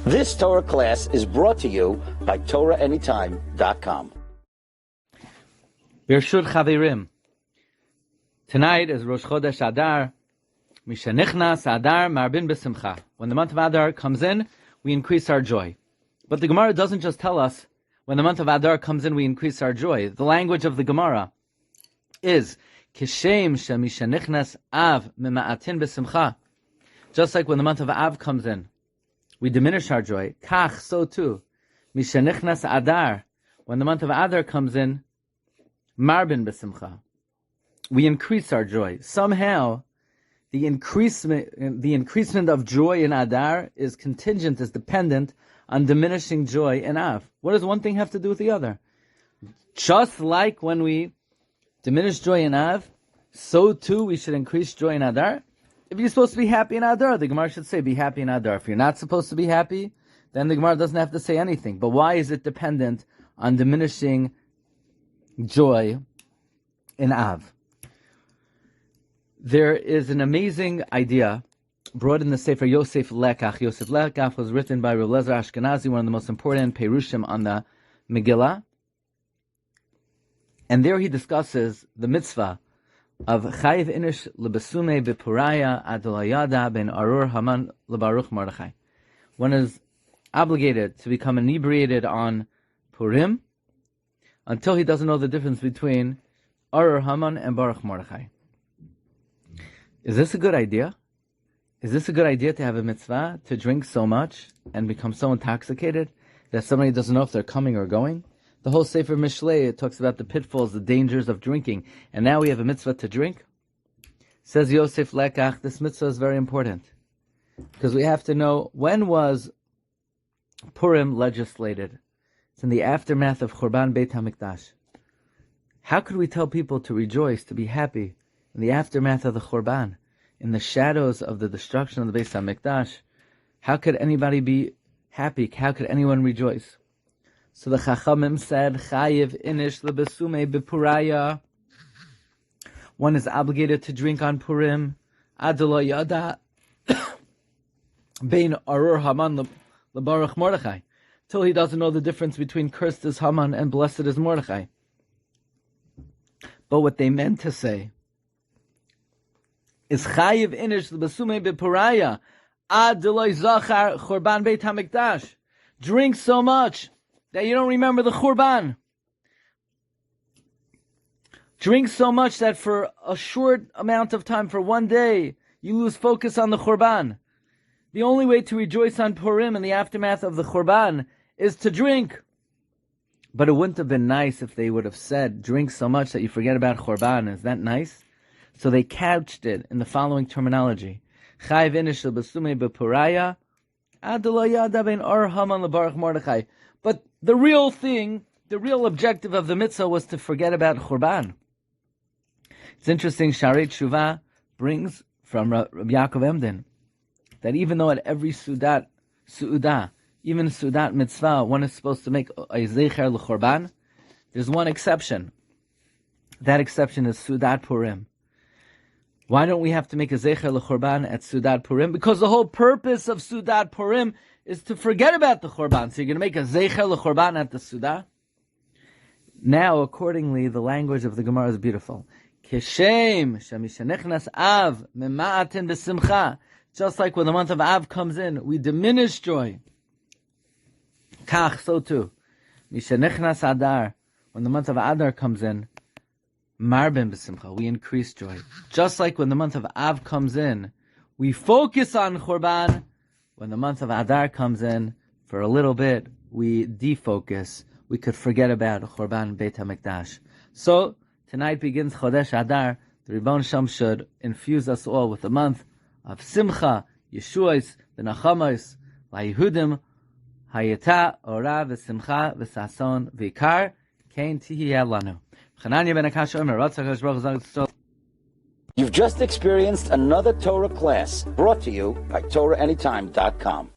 This Torah class is brought to you by TorahAnytime.com. Birshut Chavirim. Tonight is Rosh Chodesh Adar. Mishenichnas Adar Marbin B'Simcha. When the month of Adar comes in, we increase our joy. But the Gemara doesn't just tell us when the month of Adar comes in, we increase our joy. The language of the Gemara is Kishem Shemishenichnas Av Mima'atin B'Simcha. Just like when the month of Av comes in, we diminish our joy. Kach, so too. Mishenichnas Adar. When the month of Adar comes in, Marbin B'Simcha. We increase our joy. Somehow, the increasement of joy in Adar is contingent, is dependent on diminishing joy in Av. What does one thing have to do with the other? Just like when we diminish joy in Av, so too we should increase joy in Adar. If you're supposed to be happy in Adar, the Gemara should say, be happy in Adar. If you're not supposed to be happy, then the Gemara doesn't have to say anything. But why is it dependent on diminishing joy in Av? There is an amazing idea brought in the Sefer Yosef Lekach. Yosef Lekach was written by Rabbi Glatstein Ashkenazi, one of the most important Perushim on the Megillah. And there he discusses the mitzvah of Chayiv Inish Lebesume Bepuraya Adolayada Ben Arur Haman Lebaruch Mordechai. One is obligated to become inebriated on Purim until he doesn't know the difference between Arur Haman and Baruch Mordechai. Is this a good idea? Is this a good idea to have a mitzvah, to drink so much and become so intoxicated that somebody doesn't know if they're coming or going? The whole Sefer Mishlei, it talks about the pitfalls, the dangers of drinking. And now we have a mitzvah to drink? Says Yosef Lekach, this mitzvah is very important. Because we have to know, when was Purim legislated? It's in the aftermath of Churban Beit HaMikdash. How could we tell people to rejoice, to be happy in the aftermath of the Churban, in the shadows of the destruction of the Beit HaMikdash? How could anybody be happy? How could anyone rejoice? So the Chachamim said, Chayiv Inish Lebesume Bepuraya. One is obligated to drink on Purim. Adlo Yada Bein Arur Haman Lebaruch Mordechai. Till he doesn't know the difference between cursed is Haman and blessed is Mordechai. But what they meant to say is Chayiv Inish Lebesume Bepuraya Ad Deloy Zachar Churban Beit HaMikdash. Drink so much that you don't remember the Churban. Drink so much that for a short amount of time, for one day, you lose focus on the Churban. The only way to rejoice on Purim in the aftermath of the Churban is to drink. But it wouldn't have been nice if they would have said, drink so much that you forget about Churban. Is that nice? So they couched it in the following terminology. Chayv inish lebesume bepuraya, adelo yada ben ar haman lebaruch Mordechai. But the real thing, the real objective of the mitzvah was to forget about Churban. It's interesting, Shaarei brings from Rabbi Yaakov Emden that even though at every Su'udah, even Su'udat mitzvah, one is supposed to make a zecher l'Churban, there's one exception. That exception is Su'udat Purim. Why don't we have to make a zecher l'Churban at Su'udat Purim? Because the whole purpose of Su'udat Purim is to forget about the Churban. So you're going to make a zecher l'Churban at the Su'udah? Now, accordingly, the language of the Gemara is beautiful. Kishem shemishenichnas Av mema'atin b'simcha. Just like when the month of Av comes in, we diminish joy. Kach, so too. Mishenichnas Adar. When the month of Adar comes in, Marbin b'simcha, we increase joy. Just like when the month of Av comes in, we focus on Churban. When the month of Adar comes in, for a little bit, we defocus. We could forget about Churban Beit HaMikdash. So, tonight begins Chodesh Adar. The Ribbon Shem should infuse us all with a month of Simcha, Yeshuos, the Nachamos, Vayehudim, Hayata, Ora, V'Simcha, V'Sason, V'Ikar, Kein Tihiyeh Lanu. You've just experienced another Torah class brought to you by TorahAnytime.com.